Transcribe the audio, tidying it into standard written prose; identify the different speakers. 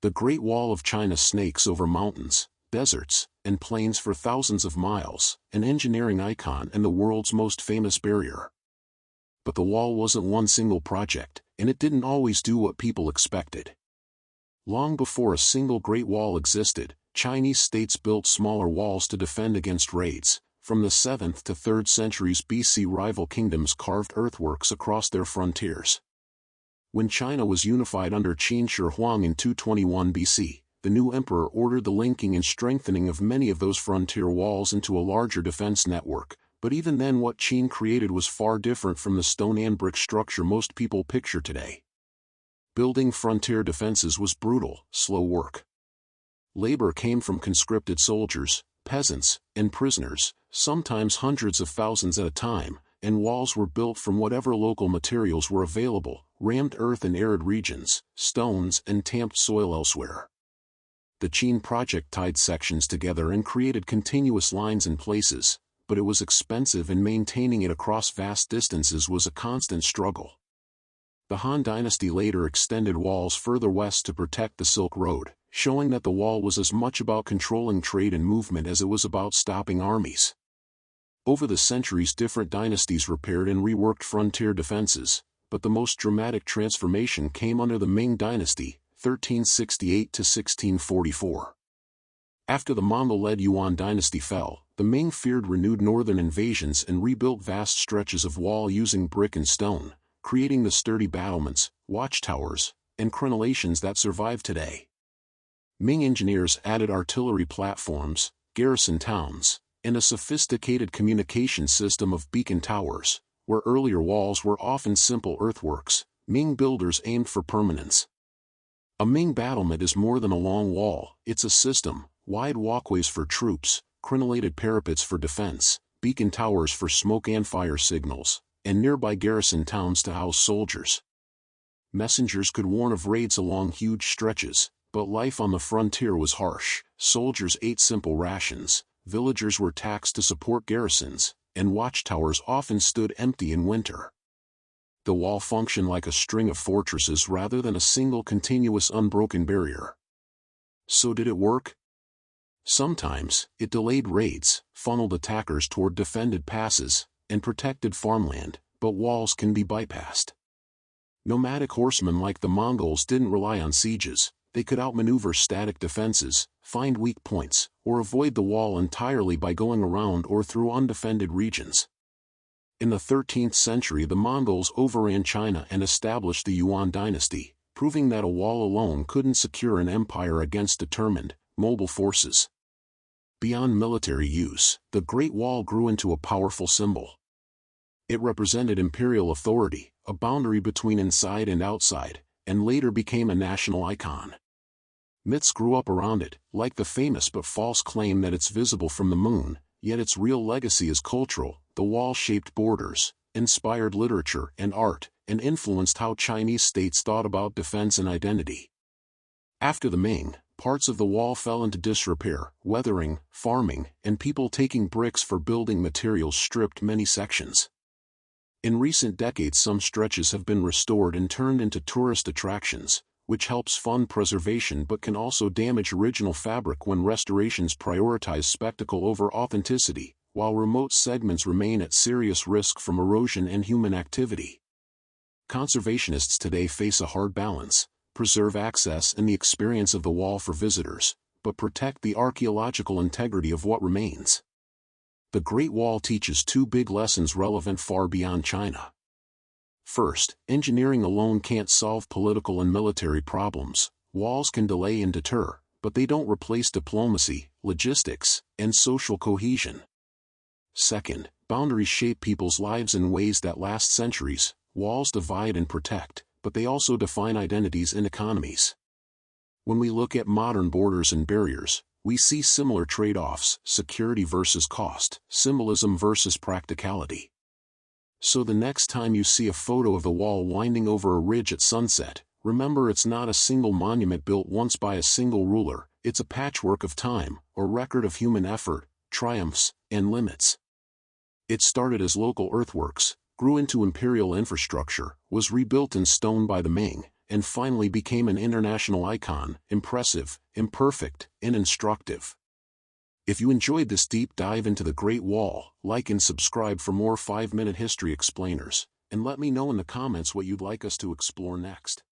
Speaker 1: The Great Wall of China snakes over mountains, deserts, and plains for thousands of miles, an engineering icon and the world's most famous barrier. But the wall wasn't one single project, and it didn't always do what people expected. Long before a single Great Wall existed, Chinese states built smaller walls to defend against raids. From the 7th to 3rd centuries BC, rival kingdoms carved earthworks across their frontiers. When China was unified under Qin Shi Huang in 221 BC, the new emperor ordered the linking and strengthening of many of those frontier walls into a larger defense network, but even then what Qin created was far different from the stone and brick structure most people picture today. Building frontier defenses was brutal, slow work. Labor came from conscripted soldiers, peasants, and prisoners, sometimes hundreds of thousands at a time, and walls were built from whatever local materials were available, rammed earth in arid regions, stones and tamped soil elsewhere. The Qin project tied sections together and created continuous lines in places, but it was expensive and maintaining it across vast distances was a constant struggle. The Han Dynasty later extended walls further west to protect the Silk Road, showing that the wall was as much about controlling trade and movement as it was about stopping armies. Over the centuries, different dynasties repaired and reworked frontier defenses, but the most dramatic transformation came under the Ming Dynasty, 1368 to 1644. After the Mongol-led Yuan dynasty fell, the Ming feared renewed northern invasions and rebuilt vast stretches of wall using brick and stone, creating the sturdy battlements, watchtowers, and crenellations that survive today. Ming engineers added artillery platforms, garrison towns, and a sophisticated communication system of beacon towers. Where earlier walls were often simple earthworks, Ming builders aimed for permanence. A Ming battlement is more than a long wall, it's a system: wide walkways for troops, crenellated parapets for defense, beacon towers for smoke and fire signals, and nearby garrison towns to house soldiers. Messengers could warn of raids along huge stretches, but life on the frontier was harsh. Soldiers ate simple rations, villagers were taxed to support garrisons, and watchtowers often stood empty in winter. The wall functioned like a string of fortresses rather than a single continuous unbroken barrier. So did it work? Sometimes, it delayed raids, funneled attackers toward defended passes, and protected farmland, but walls can be bypassed. Nomadic horsemen like the Mongols didn't rely on sieges, they could outmaneuver static defenses, find weak points, or avoid the wall entirely by going around or through undefended regions. In the 13th century, the Mongols overran China and established the Yuan dynasty, proving that a wall alone couldn't secure an empire against determined, mobile forces. Beyond military use, the Great Wall grew into a powerful symbol. It represented imperial authority, a boundary between inside and outside, and later became a national icon. Myths grew up around it, like the famous but false claim that it's visible from the moon, yet its real legacy is cultural. The wall shaped borders, inspired literature and art, and influenced how Chinese states thought about defense and identity. After the Ming, parts of the wall fell into disrepair. Weathering, farming, and people taking bricks for building materials stripped many sections. In recent decades, some stretches have been restored and turned into tourist attractions, which helps fund preservation but can also damage original fabric when restorations prioritize spectacle over authenticity, while remote segments remain at serious risk from erosion and human activity. Conservationists today face a hard balance: preserve access and the experience of the wall for visitors, but protect the archaeological integrity of what remains. The Great Wall teaches two big lessons relevant far beyond China. First, engineering alone can't solve political and military problems. Walls can delay and deter, but they don't replace diplomacy, logistics, and social cohesion. Second, boundaries shape people's lives in ways that last centuries. Walls divide and protect, but they also define identities and economies. When we look at modern borders and barriers, we see similar trade-offs: security versus cost, symbolism versus practicality. So the next time you see a photo of the wall winding over a ridge at sunset, remember it's not a single monument built once by a single ruler, it's a patchwork of time, a record of human effort, triumphs, and limits. It started as local earthworks, grew into imperial infrastructure, was rebuilt in stone by the Ming, and finally became an international icon, impressive, imperfect, and instructive. If you enjoyed this deep dive into the Great Wall, like and subscribe for more 5-minute history explainers, and let me know in the comments what you'd like us to explore next.